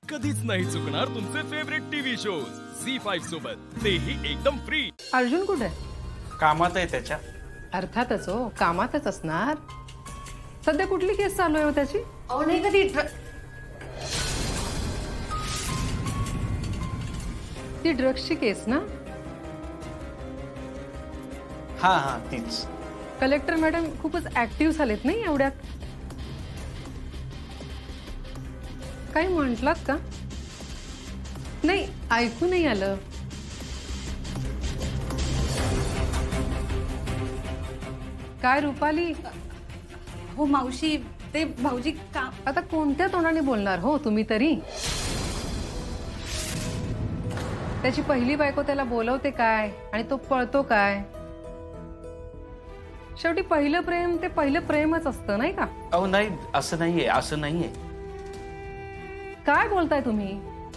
कधीच नाही चुकणार तुमचे फेवरेट टीव्ही शोज झी5 सोबत, तेही एकदम फ्री। अर्जुन कुठे? कामात आहे त्याच्या। अर्थातच हो, कामातच असणार। सध्या कुठली केस चालू आहे हो त्याची? अहो नाही कधी ती ड्रग्सची केस ना? हा हा तीच। कलेक्टर मॅडम खूपच ऍक्टिव्ह झालेत नाही एवढ्यात? काही म्हटलात का? नाही, ऐकू नाही आलं। काय रुपाली? हो मावशी, ते भाऊजी का आता कोणत्या तोंडाने बोलणार हो तुम्ही तरी? त्याची पहिली बायको त्याला बोलवते काय आणि तो पळतो काय? शेवटी पहिलं प्रेम ते पहिलं प्रेमच असतं नाही का? अहो नाही, असं नाहीये, असं नाहीये। काय बोलताय तुम्ही?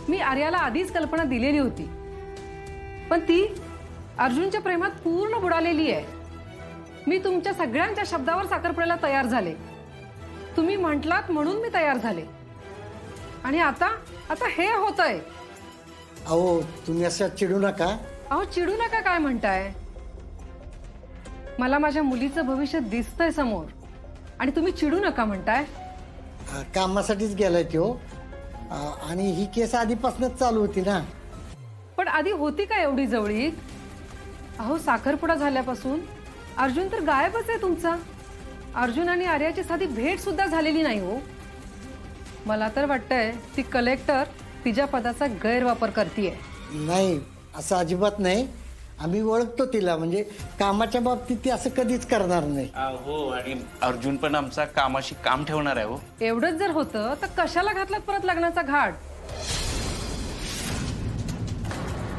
मी आर्याला आधीच कल्पना दिलेली होती, पण ती अर्जुनच्या प्रेमात पूर्ण बुडालेली आहे। मी तुमच्या सगळ्यांच्या शब्दावर साखरपुड्याला तयार झाले, तुम्ही म्हटलात म्हणून मी तयार झाले, आणि आता हे होतंय। अहो तुम्ही असं चिडू नका। अहो चिडू नका काय म्हणताय? मला माझ्या मुलीचं भविष्य दिसतंय समोर, आणि तुम्ही चिडू नका म्हणताय? कामासाठीच गेलाय तो, आणि ही केस आधीपासूनच चालू होती ना। पण आधी होती का एवढी जवळीक? अहो साखरपुडा झाल्यापासून अर्जुन तर गायबच आहे तुमचा। अर्जुन आणि आर्याची साधी भेट सुद्धा झालेली नाही हो। मला तर वाटतंय ती कलेक्टर तिच्या पदाचा गैरवापर करतेय। नाही, असं अजिबात नाही। आम्ही ओळखतो तिला, म्हणजे कामाच्या बाबतीत ती असं कधीच करणार नाही। हो, आणि अर्जुन पण आमचा कामाशी काम ठेवणार आहे हो। एवढंच जर होतं तर कशाला घातलात परत लग्नाचा घाट?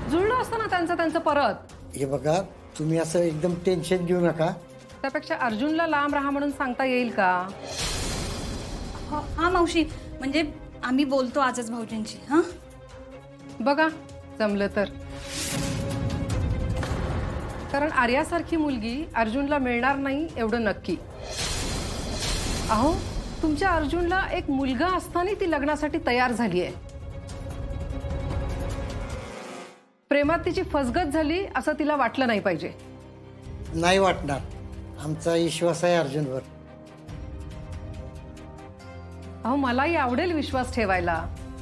जुळलं असतं ना त्यांचं परत। हे बघा, तुम्ही असं एकदम टेन्शन घेऊ नका। त्यापेक्षा अर्जुनला लांब राहा म्हणून सांगता येईल का? हा मावशी, म्हणजे आम्ही बोलतो आजच भाऊजींची। हा बघा जमलं तर, कारण आर्यासारखी मुलगी अर्जुनला मिळणार नाही एवढं नक्की। अहो तुमच्या अर्जुनला एक मुलगा असताना ती लग्नासाठी तयार झाली आहे। प्रेमात तिची फसगत झाली असं तिला वाटलं नाही पाहिजे। नाही वाटणार, आमचा विश्वास आहे अर्जुनवर। अहो मलाही आवडेल विश्वास ठेवायला,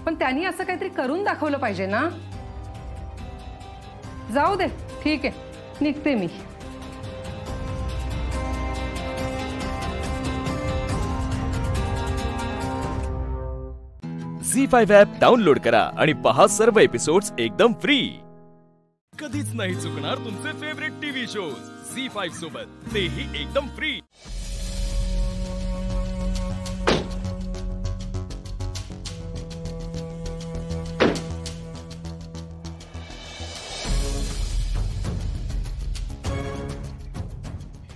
पण त्यांनी असं काहीतरी करून दाखवलं पाहिजे ना। जाऊ दे, ठीक आहे, निघते मी। झी5 ॲप डाउनलोड करा आणि पहा सर्व एपिसोड्स एकदम फ्री। कधीच नाही चुकणार तुमचे फेवरेट टीव्ही शोज झी5 सोबत, तेही एकदम फ्री।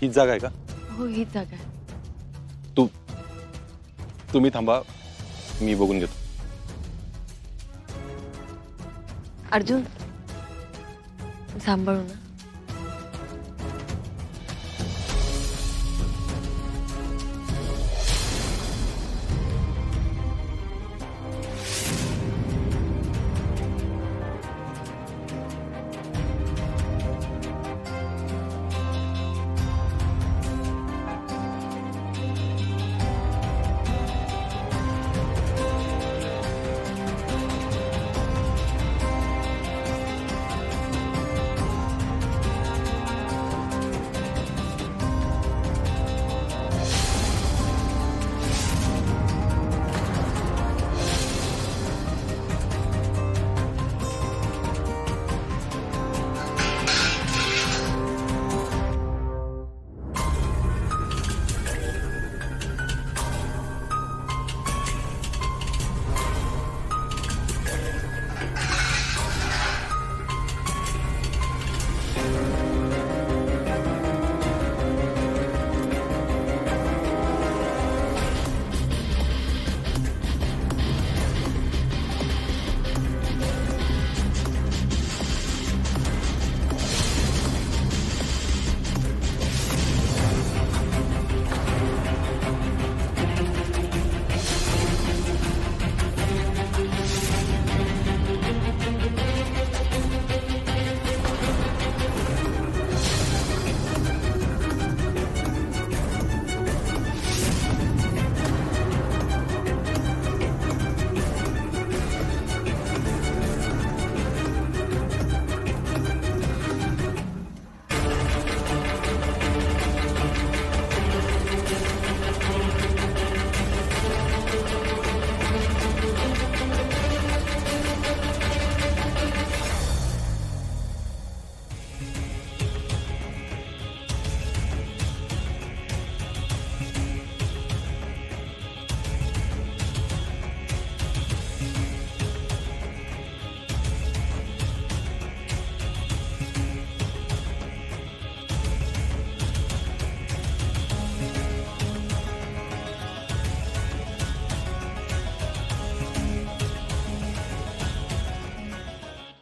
हीच जागा आहे का? हो हीच जागा आहे। तुम्ही थांबा, मी बघून घेतो। अर्जुन सांभाळू ना।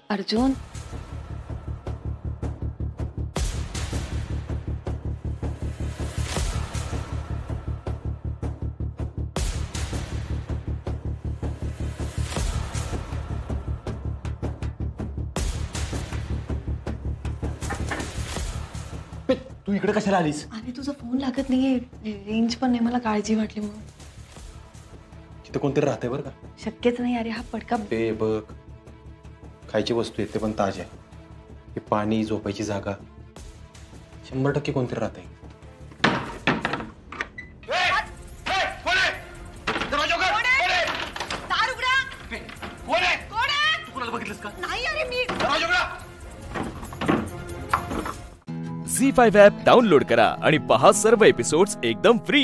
अर्जुन तू इकडे कशाला आलीस? अरे तुझा फोन लागत नाहीये, रेंज पण नाही, मला काळजी वाटली म्हणून. तिथं कोणतरी राहते बरं का? शक्यच नाही अरे, हा पडका. ते बघ, खायची वस्तू आहेत ते पण ताज आहे. हे पाणी, झोपायची जागा, 100% कोणतरी राहते. झी5 ॲप डाउनलोड करा आणि पहा सर्व एपिसोड्स एकदम फ्री.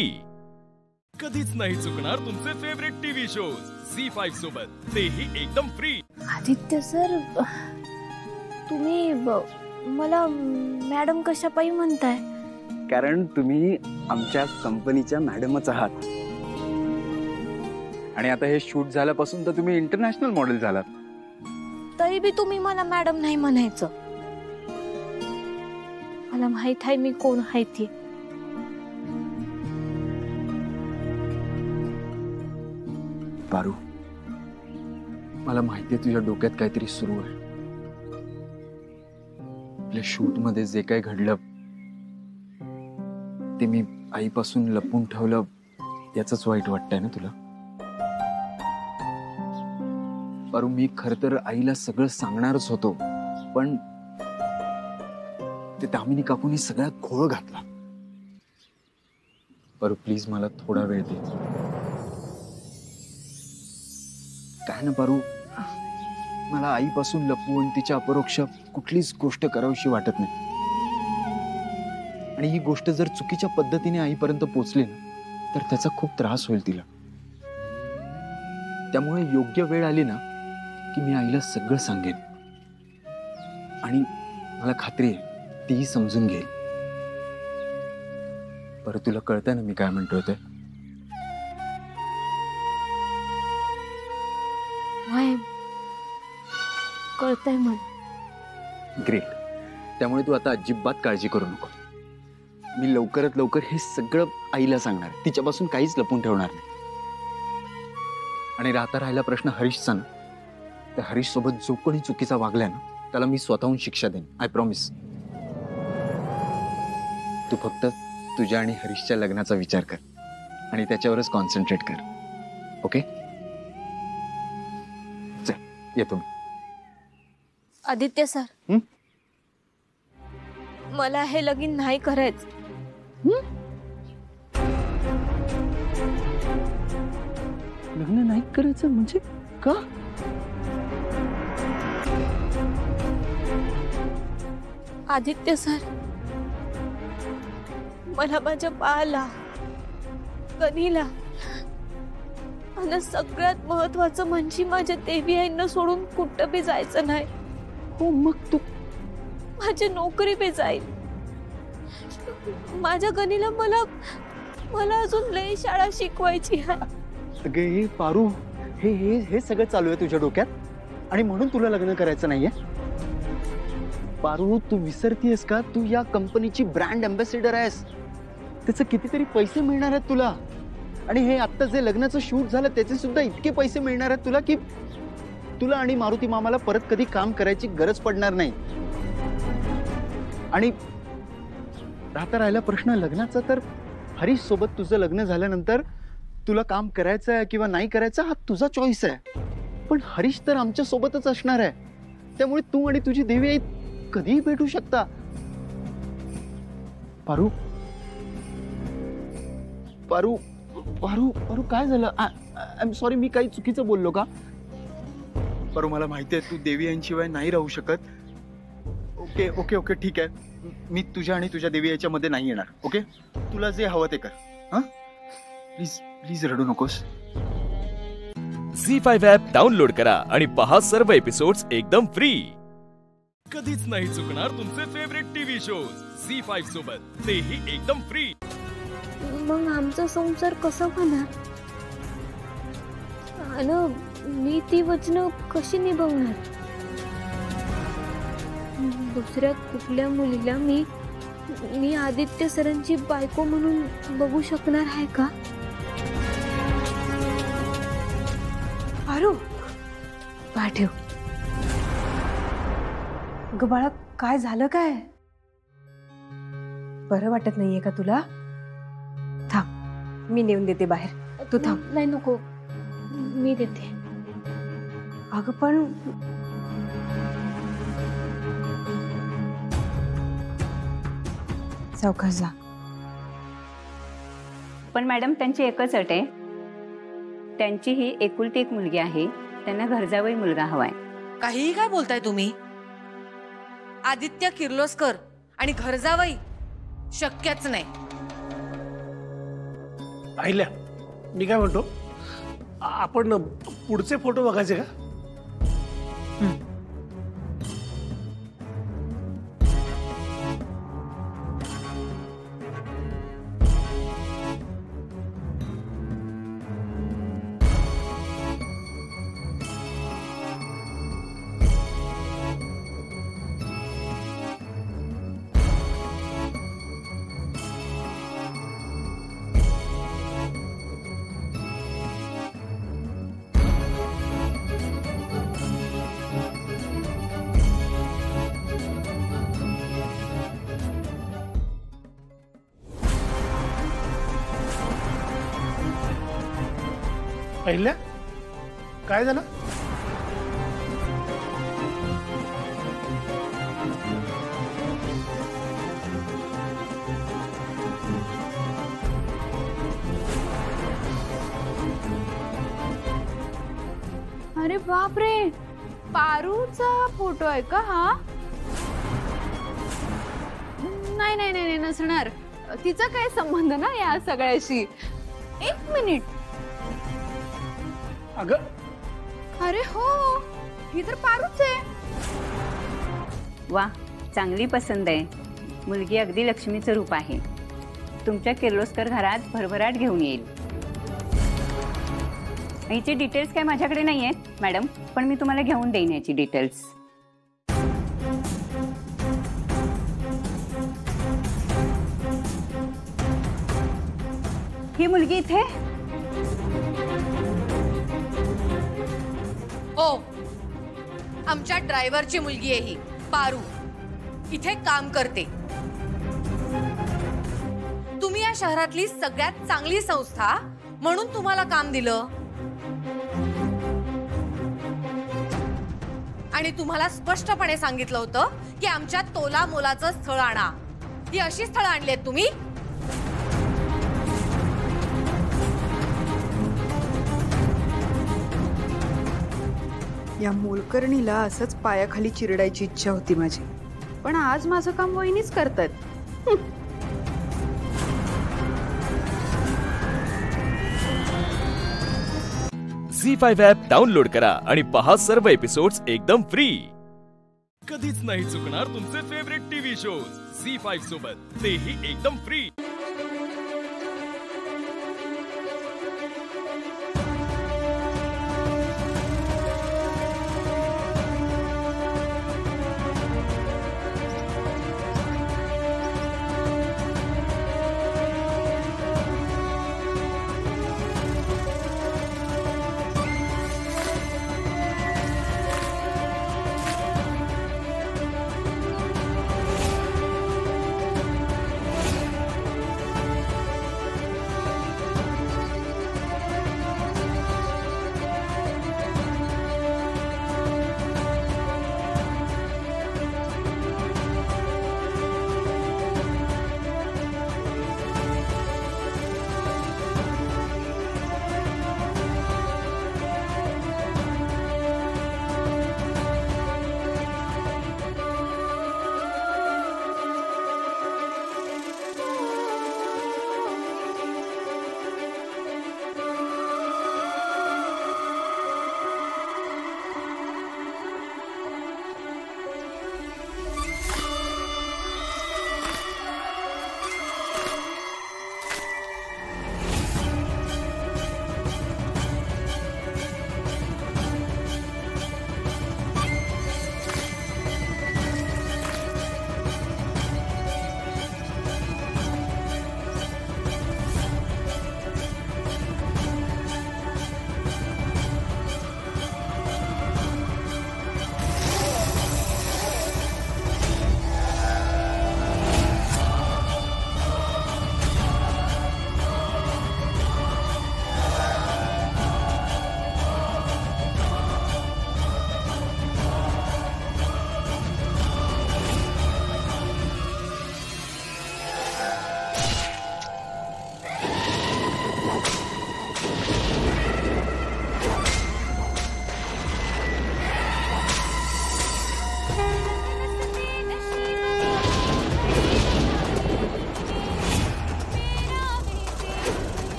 कधीच नाही चुकणार तुमचे फेवरेट टीव्ही शोज झी5 सोबत, तेही एकदम फ्री. आदित्य सर, तुम्ही मला मॅडम कशापायी म्हणताय? कारण तुम्ही आमच्या कंपनीच्या मॅडमच आहात. आणि आता हे शूट झाल्यापासून तर तुम्ही इंटरनॅशनल मॉडेल झालात. तरी बी तुम्ही मला मॅडम नाही म्हणायचं. मला माहित आहे मी कोण आहे ती. पारू, मला माहितीये तुझ्या डोक्यात काहीतरी सुरू आहे. आपल्या शूट मध्ये जे काही घडलं ते मी आईपासून लपून ठेवलं, याचंच वाईट वाटतंय ना तुला? पारू, मी खर तर आईला सगळं सांगणारच होतो, पण ते दामिनी काकूंनी सगळ्यात घोळ घातला. पारू प्लीज मला थोडा वेळ दे. काय ना पारू, मला आईपासून लपवून तिच्या अपरोक्ष कुठलीच गोष्ट करावीशी वाटत नाही. आणि ही गोष्ट जर चुकीच्या पद्धतीने आईपर्यंत पोहोचली ना तर त्याचा खूप त्रास होईल तिला. त्यामुळे योग्य वेळ आली ना की मी आईला सगळं सांगेन. आणि मला खात्री आहे तीही समजून घेईल. बरं, तुला कळतंय ना मी काय म्हणतोय ते? कळतंय मला. ग्रेट. त्यामुळे तू आता अजिबात काळजी करू नको. मी लवकरात लवकर हे सगळं आईला सांगणार, तिच्यापासून काहीच लपून ठेवणार नाही. आणि राहिला प्रश्न हरीशचा ना, तर हरीश सोबत जो कोणी चुकीचा वागलाय ना त्याला मी स्वतःहून शिक्षा देईन. I promise. तू फक्त तुझ्या आणि हरीशच्या लग्नाचा विचार कर आणि त्याच्यावरच कॉन्सन्ट्रेट कर. ओके? चल येतो मी. आदित्य सर, मला हे लगीन नाही करायचं. लग्न नाही करायचं म्हणजे का? आदित्य सर, मला माझ्या बाळाला, कनीला आणि सगळ्यात महत्वाचं म्हणजे माझ्या देवी आईंना सोडून कुठं बी जायचं नाही. हो, मग तू? माझी नोकरी बी जाईल. माझ्या गणीला मला अजून लई शाळा शिकवायची आहे. अगे हे पारू, हे सगळं चालू आहे तुझ्या डोक्यात आणि म्हणून तुला लग्न करायचं नाहीये? पारू, तू विसरतीयस का? तू या कंपनीची ब्रँड अँबॅसेडर आहेस. त्याचे कितीतरी पैसे मिळणार आहेत तुला. आणि हे आता जे लग्नाचं शूट झालं त्याचे सुद्धा इतके पैसे मिळणार आहेत तुला की तुला आणि मारुती मामाला परत कधी काम करायची गरज पडणार नाही. आणि राहिला प्रश्न लग्नाचा, तर हरीश सोबत तुझं लग्न झाल्यानंतर तुला काम करायचं आहे किंवा नाही करायचं हा तुझा चॉईस आहे. पण हरीश तर आमच्या सोबतच असणार आहे. त्यामुळे तू आणि तुझी देवी आई कधीही भेटू शकता. पारू पारू पारू पारू काय झालं? आय एम सॉरी, मी काही चुकीचं बोललो का? पारू, मला माहिती आहे तू देवी आईंशिवाय नाही राहू शकत. ओके ओके ओके ठीक आहे. मी तुझ्या आणि तुझ्या देवी आईच्या मध्ये नाही येणार. ओके, तुला जे हवं ते कर. हा, प्लीज प्लीज रडू नकोस. झी5 ॲप डाउनलोड करा आणि पहा सर्व एपिसोड्स एकदम फ्री. कधीच नाही चुकणार तुमचे फेवरेट टीव्ही शोज झी5 सोबत, तेही एकदम फ्री. मग आमचा संसार कसा होणार? आणि मी ती वचनं कशी निभावणार? दुसऱ्या कुठल्या मुलीला मी आदित्य सरांची बायको म्हणून बघू शकणार आहे का? पारू पाठव. ग बाळा, काय झालं? काय बरं वाटत नाहीये का तुला? थांब, मी नेऊन देते बाहेर. तू थांब. नाही नको, मी देते. अगं पण सावकाश जा. पण मॅडम, त्यांची एकच अट आहे. त्यांची ही एकुलती एक मुलगी आहे. त्यांना घरजावई मुलगा हवाय. काहीही काय बोलताय तुम्ही? आदित्य किर्लोस्कर आणि घरजावई शक्यच नाही. पाहिल्या, मी काय म्हणतो, आपण पुढचे फोटो बघायचे का? पहिल्या काय झालं? अरे बापरे, पारूचा फोटो आहे का हा? नाही नाही नाही नसणार. तिचा काय संबंध ना या सगळ्याशी? एक मिनिट. अगं, अरे हो, ही तर पारूच आहे. वा, चांगली पसंत आहे. मुलगी अगदी लक्ष्मीचं रूप आहे. तुमच्या किर्लोस्कर घरात भरभराट घेऊन येईल. याची डिटेल्स काय माझ्याकडे नाही आहेत मॅडम, पण मी तुम्हाला घेऊन देईन याची डिटेल्स. ही मुलगी इथे? हो, आमच्या ड्रायव्हरची मुलगी आहे ही पारू. इथे काम करते. तुम्ही या शहरातली सगळ्यात चांगली संस्था म्हणून तुम्हाला काम दिलं आणि तुम्हाला स्पष्टपणे सांगितलं होतं की आमच्या तोला मोलाचं स्थळ आणा. ही अशी स्थळ आणली आहेत तुम्ही? या मोलकर्णीला असंच पायाखाली चिरडायची इच्छा होती माझी, पण आज माझं काम वहिनीच करतात. झी5 ॲप डाउनलोड करा आणि पहा सर्व एपिसोड्स एकदम फ्री. कधीच नाही चुकणार तुमचे फेवरेट टीव्ही शोज झी5 सोबत, तेही एकदम फ्री.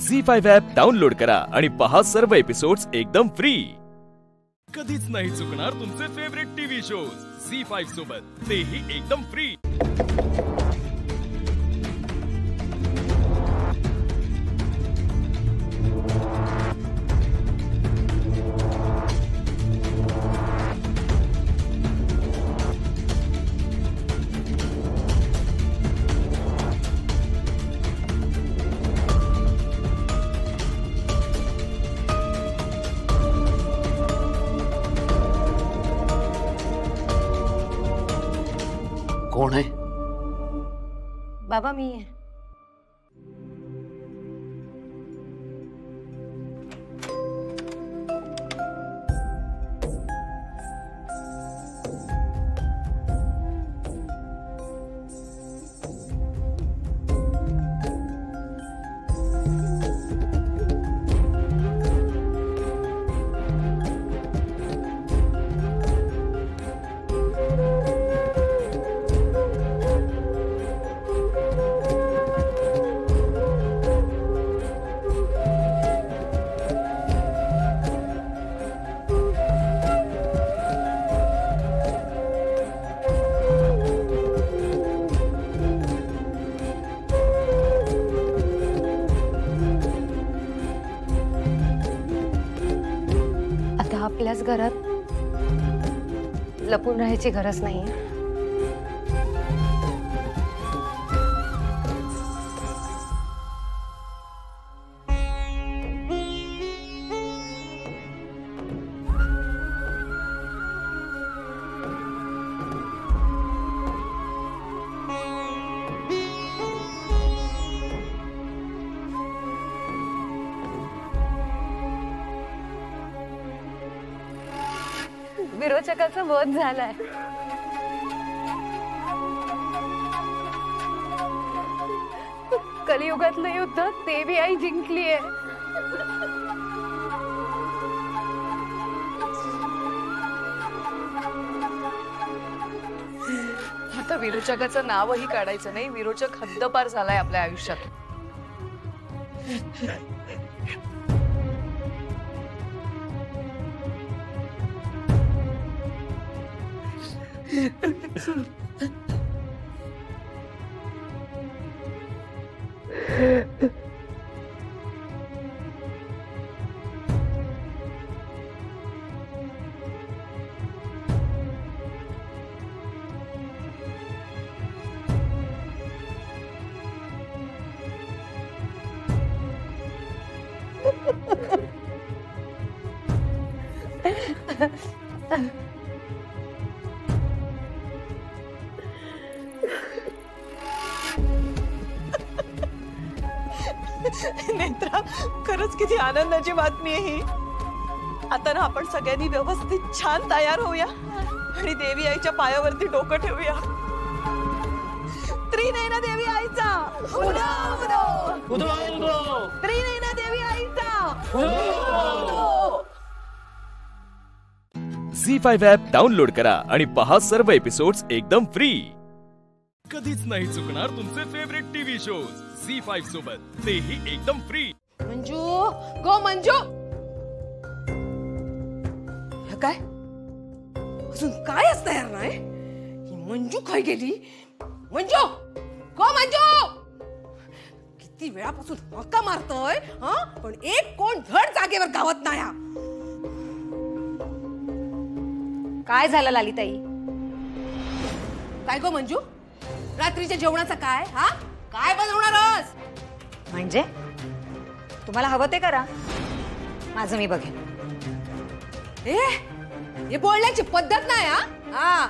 झी5 ॲप डाउनलोड करा आणि पहा सर्व एपिसोड्स एकदम फ्री. कधीच नाही चुकणार तुमचे फेवरेट टीव्ही शोज झी5 सोबत, तेही एकदम फ्री. कोण आहे? बाबा मी आहे. आपल्याच घरात लपून राहायची गरज नाही. विरोचकाचा वध झालाय. कलियुगातलं युद्ध देवी आई जिंकलीये. आता विरोचकाचं नावही काढायचं नाही. विरोचक हद्दपार झालाय आपल्या आयुष्यात. नेत्रा, खरंच किती आनंदाची बातमी आहे ही. आता ना आपण सगळ्यांनी व्यवस्थित छान तयार होऊया आणि देवी आईच्या पायावरती डोकं ठेवूया. त्रिनयना देवी आईचा त्रिनयना देवी आईचा. झी5 ॲप डाउनलोड करा आणि पहा सर्व एपिसोड्स एकदम फ्री. कधीच नाही चुकणार तुमचे फेवरेट टीव्ही शोज झी5 सोबत, तेही एकदम फ्री. मंजू, गो मंजू. काय अजून काय असतं यार? नाही मंजू काय गेली? मंजू, गो मंजू. किती वेळापासून हक्का मारतोय हा, पण एक कोण धड जागेवर गावत नाही. काय झालं लालिताई? काय गो मंजू, रात्रीच्या जेवणाचं काय? हा, काय बनवणारस? म्हणजे तुम्हाला हवं ते करा, माझं मी बघेन. हे बोलण्याची पद्धत नाही. हा,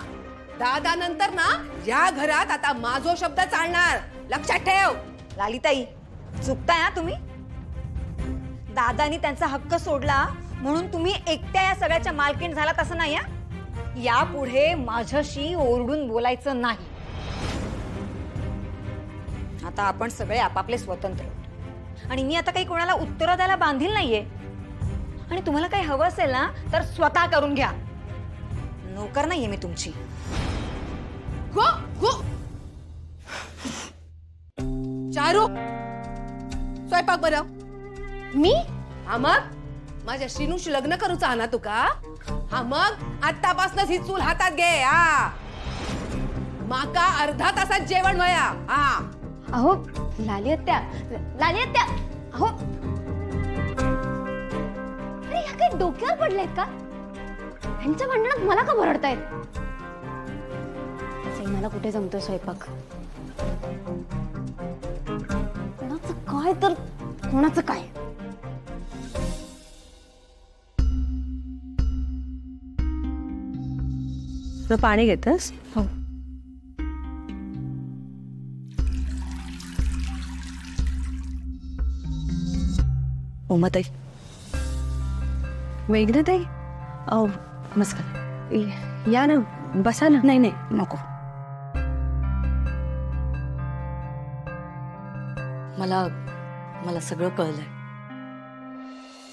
दादा नंतर ना या घरात आता माझो शब्द चालणार, लक्षात ठेव. लालिताई, चुकताय हा तुम्ही. दादानी त्यांचा हक्क सोडला म्हणून तुम्ही एकट्या या सगळ्याच्या मालकीण झालात असं नाही. यापुढे माझ्याशी ओरडून बोलायचं नाही. आता आपण सगळे आपापले स्वतंत्र आहोत आणि मी आता काही कोणाला उत्तर द्यायला बांधील नाहीये. आणि तुम्हाला काही हवं असेल ना तर स्वतः करून घ्या. नोकर नाहीये मी तुमची. गो गो. चारू, स्वयंपाक बनव. मी? हा मग माझ्या शिनूशी लग्न करूचा हा ना तुका? हा मग आतापासूनच ही चूल हातात घे. हा माका अर्धा तासात जेवण वया. हा अहो लाली आत्या, लाली आत्या, अहो अरे ह्या काही डोक्यावर पडलेत का? ह्यांच्या भांडणात मला का भरडतायत? मला कुठे जमतो स्वयंपाक? कोणाचं काय तर कोणाचं काय? पाणी घेतस? हो. उमाताई, मेघनाताई, अहो नमस्कार. या ना, बसा ना. नाही नाही नको. मला मला सगळं कळलंय.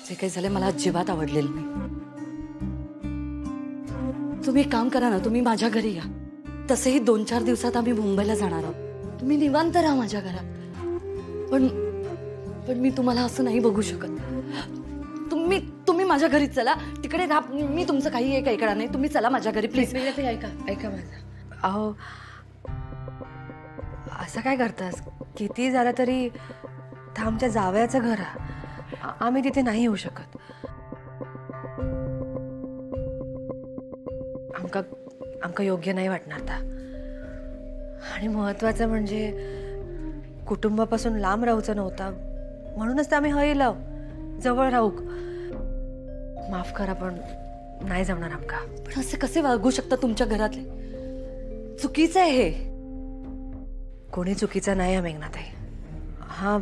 जे काही झालंय मला अजिबात आवडलेलं नाही. तुम्ही एक काम करा ना, तुम्ही माझ्या घरी या. तसेही 2-4 दिवसात आम्ही मुंबईला जाणार आहोत. तुम्ही निवांत राहा माझ्या घरात. पण मी तुम्हाला असं नाही बघू शकत. तुम्ही माझ्या घरी चला, तिकडे राहा. मी तुमचं काही एक ऐकणार नाही. तुम्ही चला माझ्या घरी प्लीज. ऐका माझं. अहो असं काय करतास? किती झालं तरी आमच्या जावयाचं घर आहे. आम्ही तिथे नाही येऊ शकत. आमका योग्य नाही वाटणार ता. आणि महत्वाचं म्हणजे कुटुंबापासून लांब राहूचं नव्हता, म्हणूनच तर आम्ही हयलो जवळ राहूक. माफ करा पण नाही जमणार आमका. पण असे कसे वागू शकता तुमच्या घरातले? चुकीचं आहे हे. कोणी चुकीचं नाही आहे मेघनाताई. हा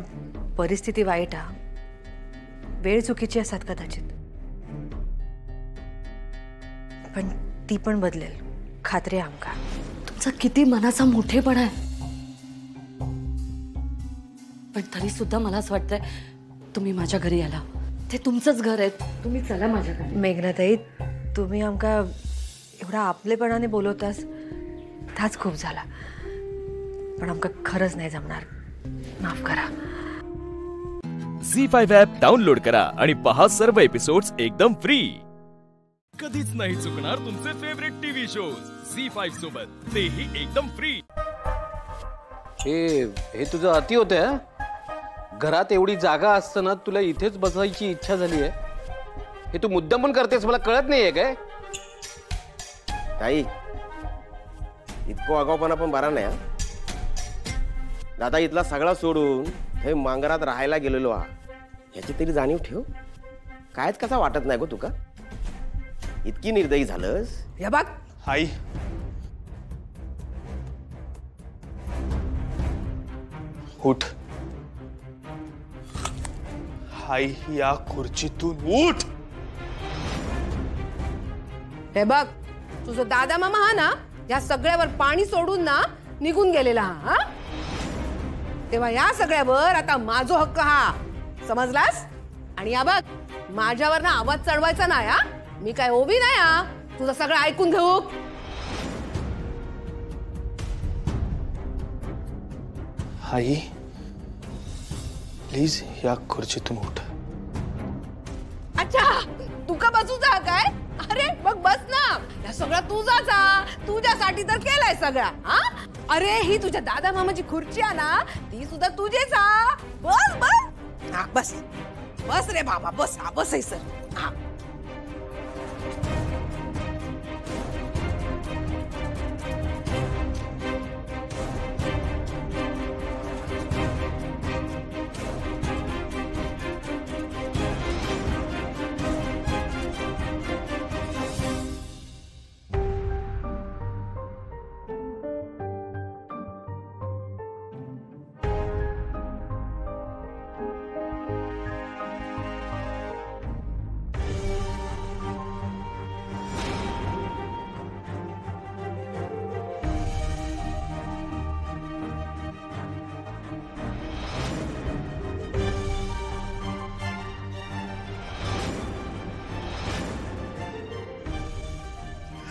परिस्थिती वाईट आहे, वेळ चुकीची असतात कदाचित, पण ती पण बदलेल, खात्री आहे आमका. तुमचा किती मनाचा मोठेपणा आहे. पण तरी सुद्धा मला असं वाटतंय तुम्ही माझ्या घरी आला. ते तुमचंच घर आहे. तुम्ही चला माझ्या घरी. मेघनाताई, तुम्ही आमका एवढा आपलेपणाने बोलवतास ताच खूप झाला. पण आमका खरंच नाही जमणार. माफ करा. झी5 ॲप डाउनलोड करा आणि पहा सर्व एपिसोड्स एकदम फ्री. कधीच नाही चुकणार तुमचे फेवरेट टीव्ही शोज झी5 सोबत, तेही एकदम फ्री. हे तुझं अति होतं. घरात एवढी जागा असताना तुला इथेच बसायची इच्छा झाली आहे. हे तू मुद्दाम पण करतेस, मला कळत नाहीये काय? ताई, इतकं आगाऊपणा पण बरा नाही. दादा इथला सगळा सोडून हे मांगरात राहायला गेलेलो हा, ह्याची तरी जाणीव ठेव. कायच कसा वाटत नाही गो तुका? इतकी निर्दयी झालंस. या बघ आई, उठ. आई, या खुर्चीतून उठ. हे बघ, तुझा दादा मामा हा ना, या सगळ्यावर पाणी सोडून ना निघून गेलेला हा. तेव्हा या सगळ्यावर आता माझा हक्क हा, समजलास? आणि या बघ, माझ्यावर ना आवाज चढवायचा नाही हा. मी काय ओबी नाही हा, तुझं सगळं ऐकून घेऊ. आई, प्लीज या खुर्चीतून उठ. अच्छा, तू का बसू जा काय? अरे मग बस ना. या सगळा तुझाचा, तुझ्यासाठी तर केलाय सगळा हा. अरे ही तुझ्या दादा मामाची खुर्ची आहे ना, ती सुद्धा तुझीच हा. बस बस. हा बस बस रे बाबा, बस. हा बस आहे सर. हा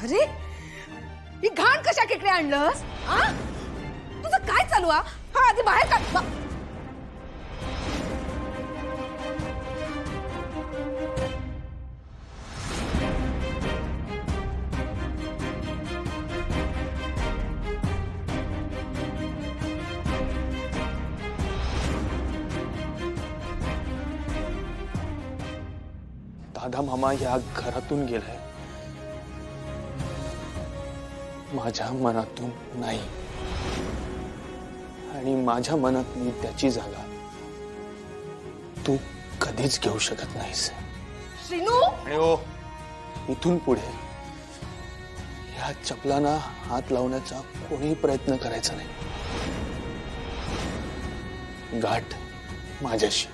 अरे ही घाण कशा केकडे आणलंस? तुझं काय चालू हा? आधी बाहेर काढ. दादा मामा या घरातून गेलाय, माझ्या मनातून नाही. आणि माझ्या मनात मी त्याची जागा तू कधीच घेऊ शकत नाहीस. श्रीनू, आणि हो, इथून पुढे या चपलांना हात लावण्याचा कोणीही प्रयत्न करायचा नाही. गाठ माझ्याशी.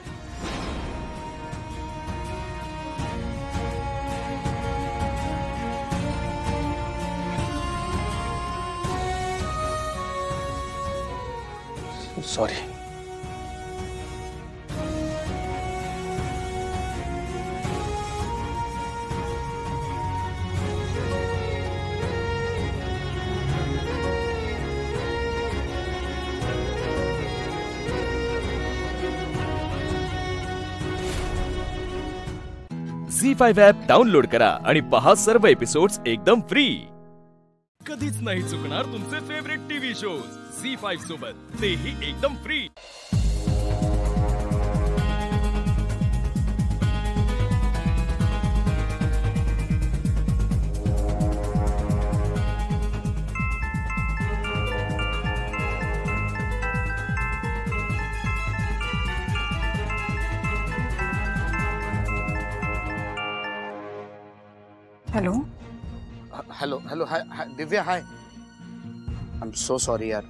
सॉरी. झी5 ॲप डाउनलोड करा आणि पहा सर्व एपिसोड्स एकदम फ्री. कधीच नाही चुकणार तुमचे फेवरेट टीव्ही शोज झी5 सोबत, तेही एकदम free. Hello hello hello hi high Divya, high. I am so sorry यार,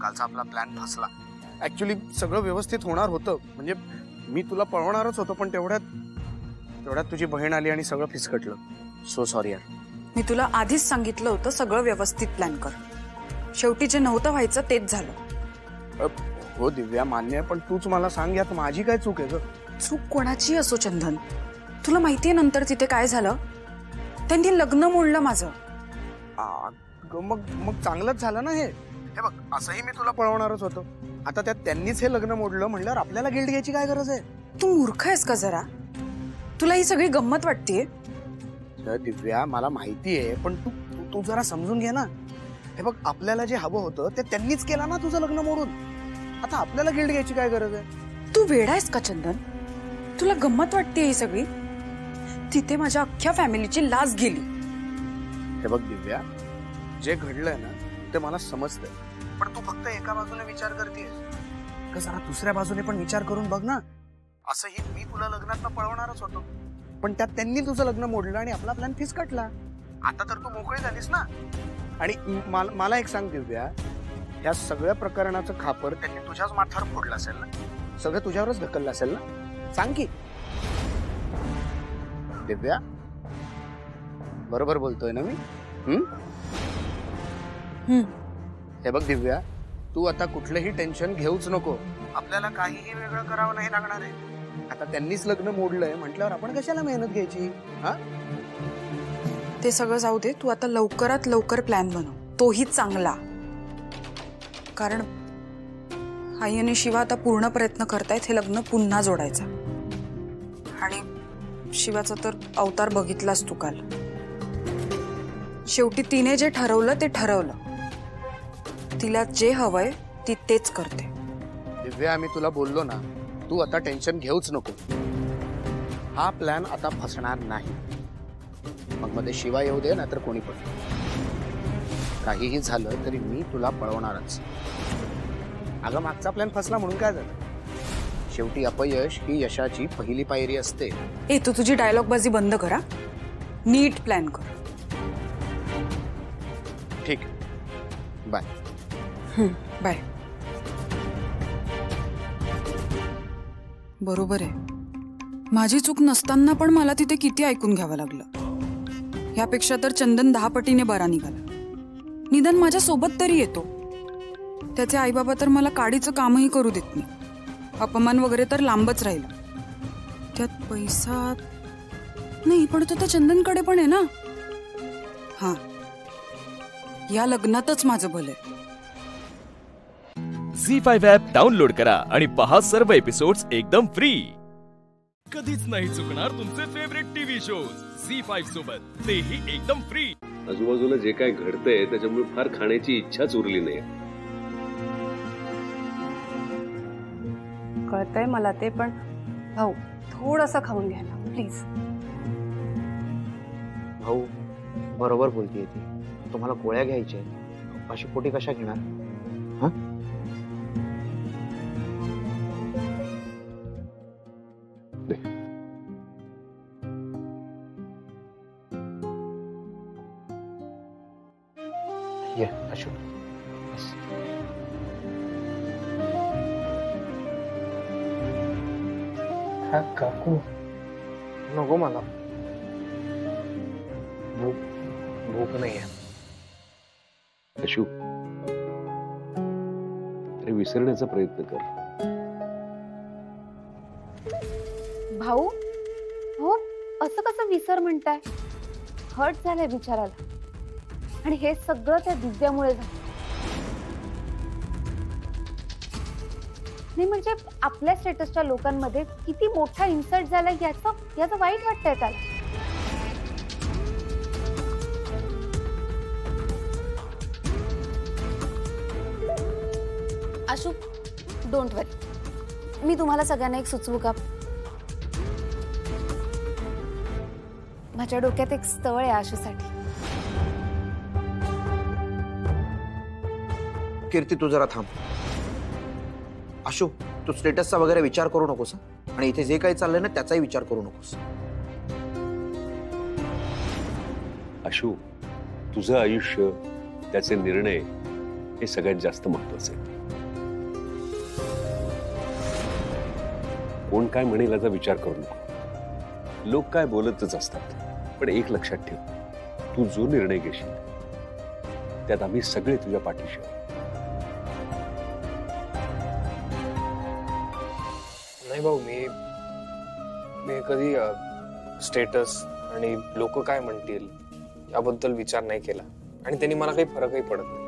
कालचा आपला प्लॅन फसला. ऍक्च्युली सगळं व्यवस्थित होणार होतं, म्हणजे मी तुला पळवणारच होतो, पण तेवढ्यात तुझी बहीण आली आणि सगळं फिसकटलं. सो सॉरी यार. मी तुला आधीच सांगितलं होतं सगळं व्यवस्थित प्लॅन कर. शेवटी जे नव्हतं व्हायचं तेच झालं. हो दिव्या, मान्य आहे, पण तूच मला सांग यात माझी काय चूक आहे ग? चूक कोणाची असो चंदन, तुला माहितीये नंतर तिथे काय झालं? त्यांनी लग्न मोडलं माझं. मग चांगलंच झालं ना हे. हे बघ, असंही मी तुला पळवणारच होतो. आता त्यात त्यांनीच हे लग्न मोडलं म्हणल्यावर आपल्याला गिल्ट घ्यायची काय गरज आहे? तू मूर्ख आहेस का जरा? तुला ही सगळी गंमत वाटतेय? दिव्या, मला माहितीये, पण तू जरा समजून घे ना. हे बघ, आपल्याला जे हवं होतं ते त्यांनीच केलं ना तुझं लग्न मोडून. आता आपल्याला गिल्ट घ्यायची काय गरज आहे? तू वेडा आहेस का चंदन? तुला गंमत वाटते ही सगळी? तिथे माझ्या अख्ख्या फॅमिलीची लाज गेली. हे बघ दिव्या, जे घडलंय ना ते मला समजतंय, पण तू फक्त एका बाजूने विचार करतेस का? जरा दुसऱ्या बाजूने पण विचार करून बघ ना. असंही मी तुला लग्नात पळवणारच होतो, पण त्यात त्यांनी तुझं लग्न मोडलं आणि आपला प्लॅन फिसकटला. आता तर तू मोकळी झालीस ना. आणि मला एक सांग दिव्या, या सगळ्या प्रकरणाचं खापर त्यांनी तुझ्याच माथ्यावर फोडलं असेल ना? सगळं तुझ्यावरच ढकललं असेल ना? सांग की दिव्या, बरोबर बोलतोय ना मी? हे बघ दिव्या, तू आता कुठलंही टेन्शन घेऊच नको. आपल्याला काहीही वेगळं करावं नाही लागणार आहे. आता त्यांनीच लग्न मोडलंय म्हटल्यावर आपण कशाला मेहनत घ्यायची? हा, ते सगळं जाऊ दे. तू आता लवकरात लवकर प्लॅन बनव, तोही चांगला. कारण आई आणि शिवा आता पूर्ण प्रयत्न करतायत हे लग्न पुन्हा जोडायचा. आणि शिवाचा तर अवतार बघितलास तू काल. शेवटी तिने जे ठरवलं ते ठरवलं. तिला जे हवंय ती तेच करते. दिव्या, मी तुला बोललो ना, तू आता टेन्शन घेऊच नको. हा प्लॅन आता फसणार नाही. मग मध्ये शिवा येऊ दे, नाहीतर कोणी पण. काहीही झालं तरी मी तुला पळवणारच. अगं, मागचा प्लॅन फसला म्हणून काय झालं? शेवटी अपयश ही यशाची पहिली पायरी असते. तू तुझी डायलॉग बाजी बंद करा. नीट प्लॅन कर. ठीक, बाय. बाय. बरोबर आहे, माझी चूक नसताना पण मला तिथे किती ऐकून घ्यावं लागलं. यापेक्षा तर चंदन 10 पटीने बरा निघाला. निदान माझ्या सोबत तरी येतो. त्याचे आईबाबा तर मला काडीचं कामही करू देत नाही. अपमान वगैरे तर लांबच राहिला. त्यात पैसा नाही, पण तो तर चंदनकडे पण आहे ना. हा, या लग्नातच माझं भलंय. झी5 ॲप डाउनलोड करा आणि पहा सर्व एपिसोड्स एकदम फ्री. कधीच नाही चुकणार तुमचे फेवरेट टीव्ही शोज झी5 सोबत, तेही एकदम फ्री. आजूबाजूला जे काय घडतंय त्याच्यामुळे फार खाण्याची इच्छाच उरली नाही. कळतंय मला ते, पण भाऊ थोडंसं खाऊन घ्या ना प्लीज. भाऊ बरोबर बोलतीये ती. तुम्हाला गोळ्या घ्यायच्या अशी पोटी कशा घेणार? हा ये अशोक. हा काकू नको मला भूक नाहीये. अशू अरे विसरण्याचा प्रयत्न कर. भाऊ हो असं कसं विसर म्हणताय? हर्ट झालंय बिचाराला आणि हे सगळं त्या दिव्यामुळे झालं. नाही म्हणजे आपल्या स्टेटसच्या लोकांमध्ये किती मोठा इन्सल्ट झाला याचं वाईट वाटतंय त्याला. आशू डोंट वरी, मी तुम्हाला सगळ्यांना एक सुचवू का? माझ्या डोक्यात एक स्थळ आहे आशूसाठी. कीर्ती तू जरा थांब. आशू तू स्टेटसचा वगैरे विचार करू नकोस आणि इथे जे काही चाललंय ना त्याचाही विचार करू नकोस. अशू तुझं आयुष्य त्याचे निर्णय हे सगळ्यात जास्त महत्वाचे आहेत. कोण काय म्हणेल याचा विचार करू नको. लोक काय बोलतच असतात, पण एक लक्षात ठेव, तू जो निर्णय घेशील त्यात आम्ही सगळे तुझ्या पाठीशी आहोत. नाही भाऊ मी कधी स्टेटस आणि लोक काय म्हणतील याबद्दल विचार नाही केला आणि त्यांनी मला काही फरकही पडत नाही.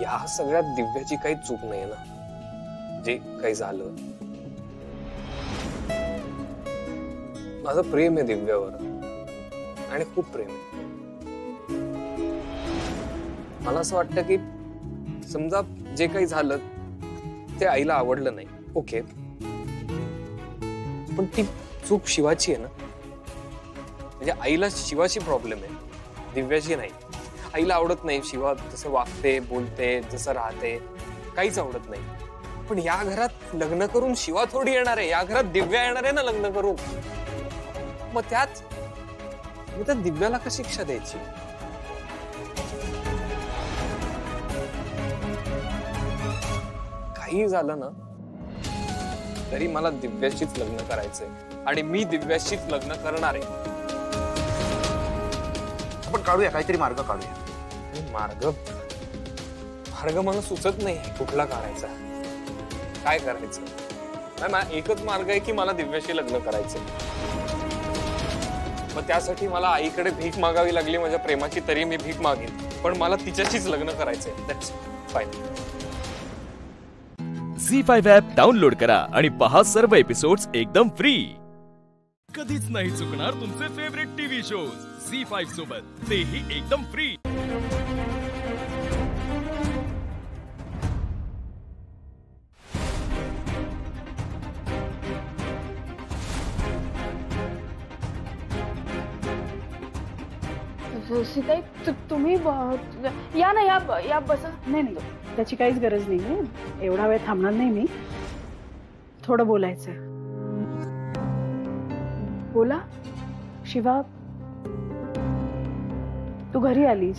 या सगळ्यात दिव्याची काही चूक नाही ना. जे काही झालं, माझं प्रेम आहे दिव्यावर आणि खूप प्रेम आहे. मला असं वाटतं की समजा जे काही झालं ते आईला आवडलं नाही, ओके, पण ती चूक शिवाची आहे ना. म्हणजे आईला शिवाची प्रॉब्लेम आहे, दिव्याची नाही. आईला आवडत नाही शिवा जसं वागते, बोलते, जसं राहते, काहीच आवडत नाही. पण या घरात लग्न करून शिवा थोडी येणार आहे, या घरात दिव्या येणार आहे ना लग्न करून. मग त्यात दिव्याला कशी शिक्षा द्यायची? काही झालं ना तरी मला दिव्याशीच लग्न करायचंय आणि मी दिव्याशीच लग्न करणार आहे. आपण काढूया काहीतरी मार्ग काढूया. मार्ग मला सुचत नाही कुठला काढायचा, काय करायचं. नाही एकच मार्ग आहे की मला दिव्याशी लग्न करायचंय. मग त्यासाठी मला आईकडे भीक मागावी लागली माझ्या प्रेमाची तरी मी भीक मागेन, पण मला तिच्याशीच लग्न करायचंय. That's fine. Zee five app download करा आणि पहा सर्व एपिसोड्स एकदम फ्री. कधीच नाही चुकणार तुमचे फेवरेट टीव्ही शोज झी5 सोबत, तेही एकदम फ्री. सीताई तुम्ही या ना, या बस. नाही त्याची काहीच गरज नाही. एवढा वेळ थांबणार नाही मी. थोडं बोलायचंय. बोला. शिवा तू घरी आलीस,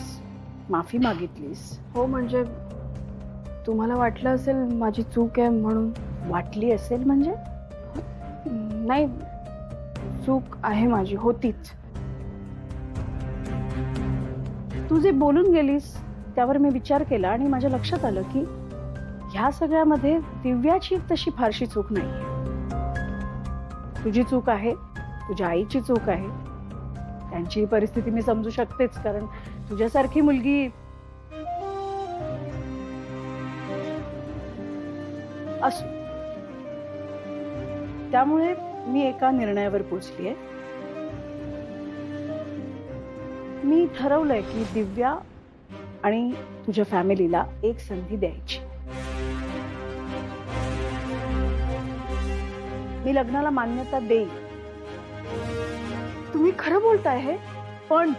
माफी मागितलीस. हो म्हणजे तुम्हाला वाटलं असेल माझी चूक आहे म्हणून. वाटली असेल म्हणजे? नाही, चूक आहे माझी, होतीच. तू जे बोलून गेलीस त्यावर मी विचार केला आणि माझ्या लक्षात आलं की ह्या सगळ्यामध्ये दिव्याची तशी फारशी चूक नाही. तुझी चूक आहे, तुझ्या आईची चूक आहे. त्यांची परिस्थिती मी समजू शकतेच, कारण तुझ्यासारखी मुलगी असो. त्यामुळे मी एका निर्णयावर पोहोचली आहे. मी ठरवलंय की दिव्या आणि तुझ्या फॅमिलीला एक संधी द्यायची. मी लग्नाला मान्यता देईन, तुम्ही खरं बोलताय हे? पण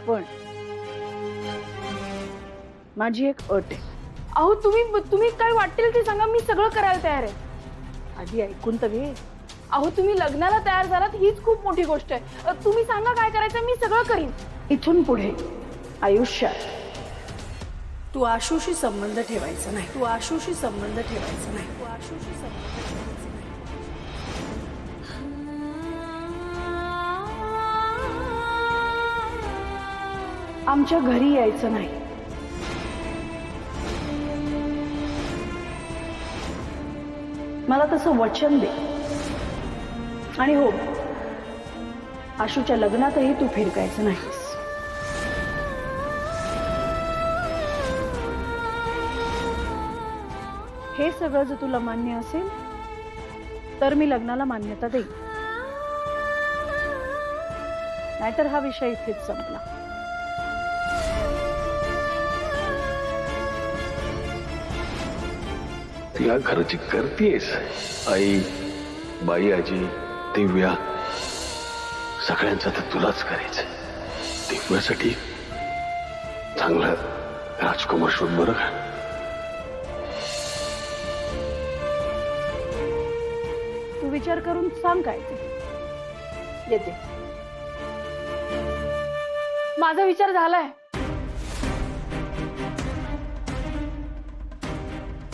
माझी एक अट आहे. अहो तुम्ही काय वाटेल ते सांगा, मी सगळं करायला तयार आहे. आधी ऐकून तर घे. अहो तुम्ही लग्नाला तयार झालात हीच खूप मोठी गोष्ट आहे. तुम्ही सांगा काय करायचं, मी सगळं करीन. इथून पुढे आयुष्यात तू आशूशी संबंध ठेवायचा नाही. तू आशूशी संबंध ठेवायचा नाही. तू आशूशी संबंध ठेवायचा नाही. आमच्या घरी यायचं नाही. मला तसं वचन दे. आणि हो, आशूच्या लग्नातही तू फिरकायचं नाहीस. हे सगळं जर तुला मान्य असेल तर मी लग्नाला मान्यता देईन, नाहीतर हा विषय इथेच संपला. तू या घराची करतेस. आई, बाई, आजी, दिव्या सगळ्यांचं तर तुलाच करायचं. दिव्यासाठी चांगलं राजकुमार शोध बरं का. तू विचार करून सांग काय ते. येते. माझा विचार झालाय.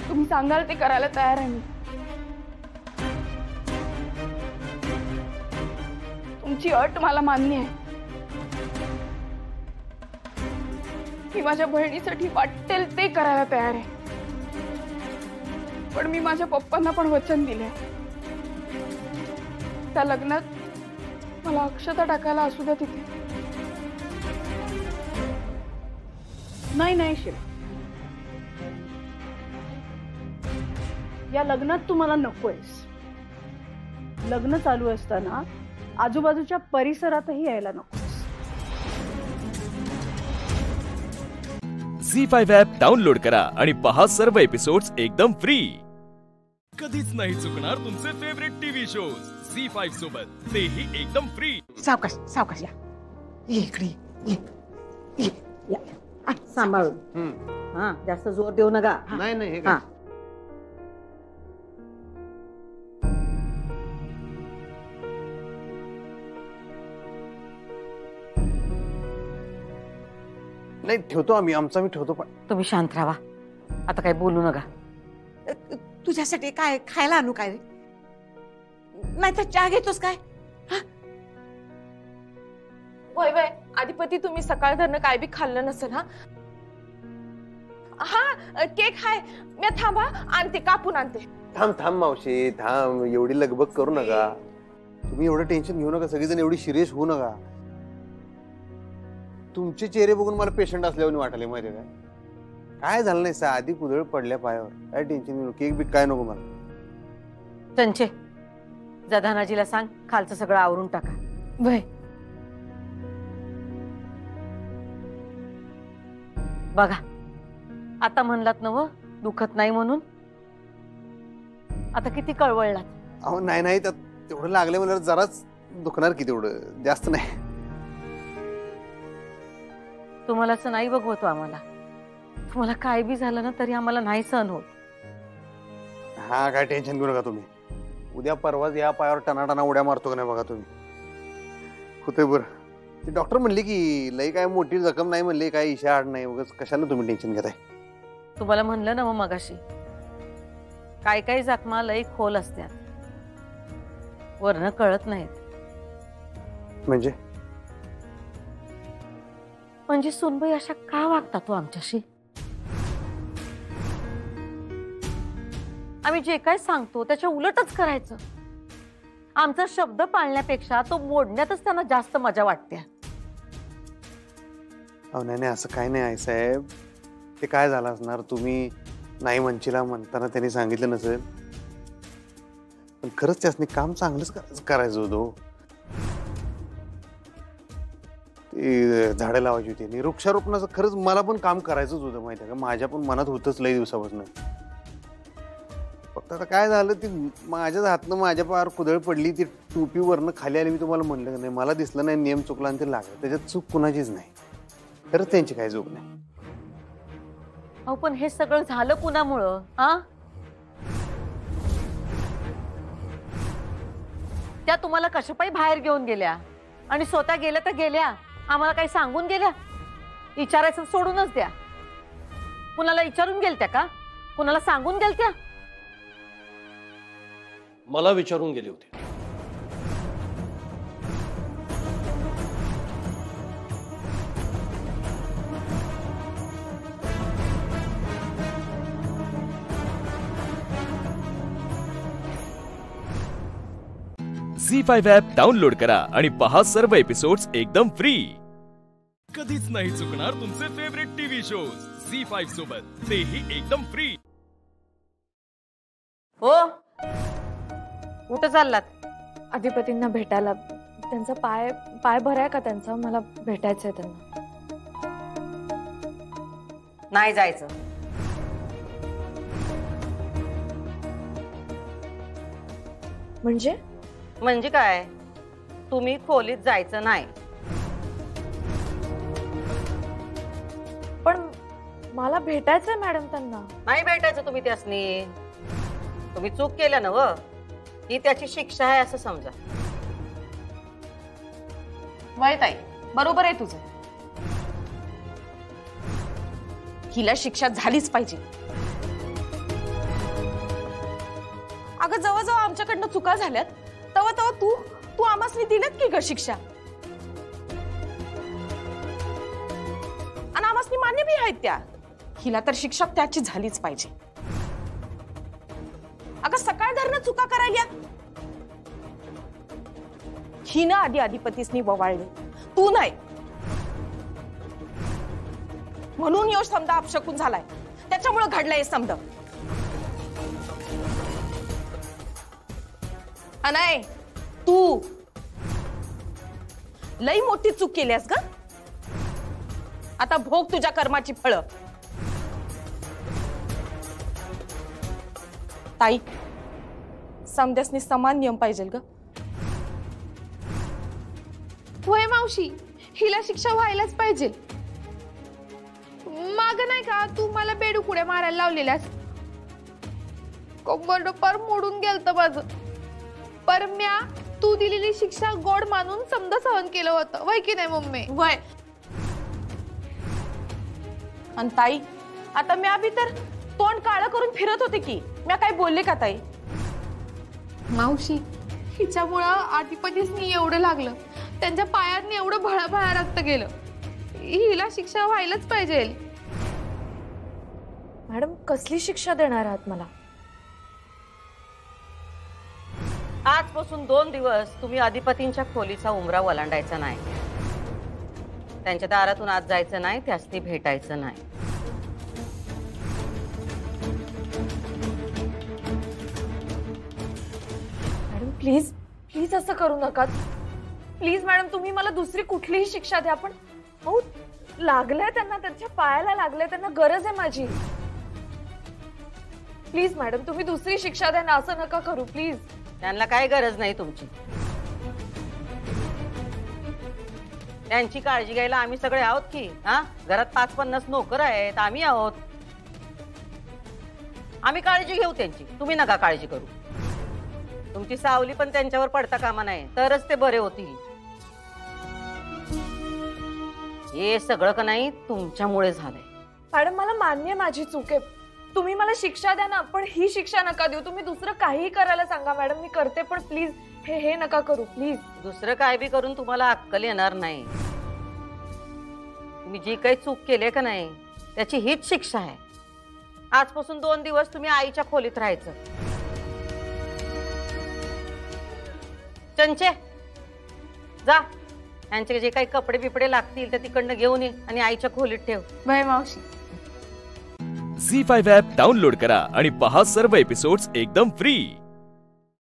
तुम्ही सांगाल ते करायला तयार आहे मी. तुमची अट मला मान्य आहे. मी माझ्या बहिणीसाठी वाटेल ते करायला तयार आहे. पण मी माझ्या पप्पांना पण वचन दिलंय, त्या लग्नात मला अक्षता टाकायला असू द्या तिथे. नाही शिव, या लग्नात तू मला नकोयस. लग्न चालू असताना आजूबाजूच्या परिसरातही यायला नकोस. झी5 ॲप डाउनलोड करा आणि पहा सर्व एपिसोड्स एकदम फ्री. कधीच नाही चुकणार तुमचे फेवरेट टीव्ही शोज झी5 सोबत, तेही एकदम फ्री. सावकाश या. इकडे या. सांभाळून. हा, जास्त जोर देऊ नका. नाही हे हा. नाही ठेवतो आम्ही, आमचा मी ठेवतो. पण तुम्ही शांत राहा. आता काही बोलू नका. तुझ्यासाठी काय खायला आणू काय? नाही तर चहा घेतोस काय? वय अधिपती, तुम्ही सकाळ धरणं काय बी खाल्लं नसेल. हा केक हाय, मी थांबा आणते, कापून आणते. थांब मावशी थांब. एवढी लगबग करू नका. तुम्ही एवढं टेन्शन घेऊ नका. सगळेजण एवढी सिरियस होऊ नका. तुमचे चेहरे बघून मला पेशंट असल्यावर वाटले. माहिती काय झालं नाही. साधी कुदळ पडल्या पायावर. काय टेन्शन घेऊ. केक बिक काय नको मला. त्यांचे जधानाजीला सांग खालचं सगळं आवरून टाका. वय बघा, आता म्हणलात ना दुखत नाही म्हणून. आता किती कळवळलात. अहो नाही त्यात तेवढं लागले मला जराच दुखणार की, तेवढं जास्त नाही. तुम्हाला असं नाही बघवतो आम्हाला. तुम्हाला काय बी झालं ना तरी आम्हाला नाही सहन होत. हा काय टेन्शन घेऊ नका तुम्ही. उद्या परवाच या पायावर टनाटना उड्या मारतो का नाही बघा तुम्ही. होतंय बरं. ती डॉक्टर म्हणली की लई काय मोठी जखम नाही म्हणली, काय इशा आड नाही. उगाच कशाला तुम्ही टेन्शन घेताय. तुम्हाला म्हणलं ना मगाशी, काय जखमा लई खोल असतात, वरनं कळत नाहीत. म्हणजे सुनबाई अशा का वागतात तो आमच्याशी? आम्ही जे काय सांगतो त्याच्या उलटच करायचं. आमचा शब्द पाळण्यापेक्षा तो मोडण्यातच त्यांना जास्त मजा वाटते. अहो नाही असं काय नाही आहे साहेब. ते काय झालं असणार, तुम्ही नाही म्हणशीला म्हणताना त्यांनी सांगितलं नसेल. पण खरंच त्यासनी काम चांगलंच करायचं होतं. ते झाडं लावायची होती आणि वृक्षारोपणाचं खरंच मला पण काम करायचंच होतं. माहिती आहे का, माझ्या पण मनात होतच लई दिवसापासून. आता काय झालं ती माझ्याच हातनं माझ्या पायावर कुदळ पडली, ती टोपी वरनं खाली आली. मी तुम्हाला म्हणलं का नाही, मला दिसलं नाही नियम चुकला आणि ते लागलं. त्याच्यात चूक कुणाचीच नाही, खरंच त्यांची काही चूक नाही. अहो पण हे सगळं झालं कुणामुळं? हा, त्या तुम्हाला कशापायी बाहेर घेऊन गेल्या आणि स्वतः गेल्या तर गेल्या, आम्हाला काही सांगून गेल्या? विचारायचं सोडूनच द्या. कुणाला विचारून गेलत्या का? कुणाला सांगून गेलत्या? मला विचारून गेले होते. झी5 ॲप डाउनलोड करा आणि पहा सर्व एपिसोड्स एकदम फ्री. कधीच नाही चुकणार तुमचे फेवरेट टीव्ही शोज झी5 सोबत, तेही एकदम फ्री. हो, कुठं चाललात? अधिपतींना भेटायला. त्यांचा पाय भराय का त्यांचा? मला भेटायचंय त्यांना. नाही जायचं. म्हणजे काय? तुम्ही खोलीत जायचं नाही. पण मला भेटायचंय मॅडम त्यांना. नाही भेटायचं तुम्ही त्यासनी. तुम्ही चूक केल्या ना व, ही त्याची शिक्षा आहे असं समजा. वय ताई, बरोबर आहे तुझं. हिला शिक्षा झालीच पाहिजे. अगं जवळजवळ आमच्याकडनं चुका झाल्यात, तेव्हा तू आम्हासनी दिल्यात की ग शिक्षा? आणि आम्हासनी मान्य बी आहेत त्या. हिला तर शिक्षा त्याची झालीच पाहिजे. अगं सकाळ धरणं चुका करायला हिनं आधी अधिपतीसनी ववाळले, तू नाही. म्हणून यो समजा अपशकून झालाय, त्याच्यामुळे घडलंय समजा. नाही, तू लई मोठी चूक केलीस ग. आता भोग तुझ्या कर्माची फळं. ताई, समद्यासनी समान नियम पाहिजे ग. होय मावशी, हिला शिक्षा व्हायलाच पाहिजे. माग नाही का तू मला बेडूकुड्या मारायला लावलेल्यास? कंबर पार मोडून गेलत माझं. पर म्या तू दिलेली शिक्षा गोड मानून समजा सहन केलं होतं, वय की नाही मम्मी? वय. आणि ताई, आता म्या बी तर तोंड काळं करून फिरत होते की. म्या काय बोलले का ताई? मावशी, हिच्यामुळं अधिपतीसनी एवढं लागलं, त्यांच्या पायातनी एवढं भळाभळा रक्त गेलं. हिला शिक्षा व्हायलाच पाहिजे. मॅडम, कसली शिक्षा देणार आहात मला? आजपासून 2 दिवस तुम्ही अधिपतींच्या खोलीचा उंबरा ओलांडायचा नाही. त्यांच्या दारातून आत जायचं नाही, त्यासनी भेटायचं नाही. मॅडम प्लीज प्लीज असं करू नका. प्लीज मॅडम, तुम्ही मला दुसरी कुठलीही शिक्षा द्या. पण हो, लागलंय त्यांना, त्यांच्या पायाला लागलंय, त्यांना गरज आहे माझी. प्लीज मॅडम, तुम्ही दुसरी शिक्षा द्या ना, असं नका करू प्लीज. त्यांना काय गरज नाही तुमची. त्यांची काळजी घ्यायला आम्ही सगळे आहोत की. हा, घरात 5-50 नोकर आहेत, आम्ही आहोत. आम्ही काळजी घेऊ त्यांची, तुम्ही नका काळजी करू. तुमची सावली पण त्यांच्यावर पडता कामा नाही, तरच ते बरे होतील. हे सगळं का नाही तुमच्यामुळे झालंय. मॅडम, मला मान्य आहे माझी चूक आहे. तुम्ही मला शिक्षा द्या ना, पण ही शिक्षा नका देऊ. तुम्ही दुसरं काहीही करायला सांगा मॅडम, मी करते. पण प्लीज हे नका करू प्लीज. दुसरं काय बी करून तुम्हाला अक्कल येणार नाही. तुम्ही जी काही चूक केली का नाही, त्याची हीच शिक्षा आहे. आजपासून 2 दिवस तुम्ही आईच्या खोलीत राहायचं. चंचे, जा, यांचे जे काही कपडे बिपडे लागतील ते तिकडनं घेऊन ये आणि आईच्या खोलीत ठेव. बाय मावशी. झी5 ॲप डाउनलोड करा आणि पहा सर्व एपिसोड्स एकदम फ्री.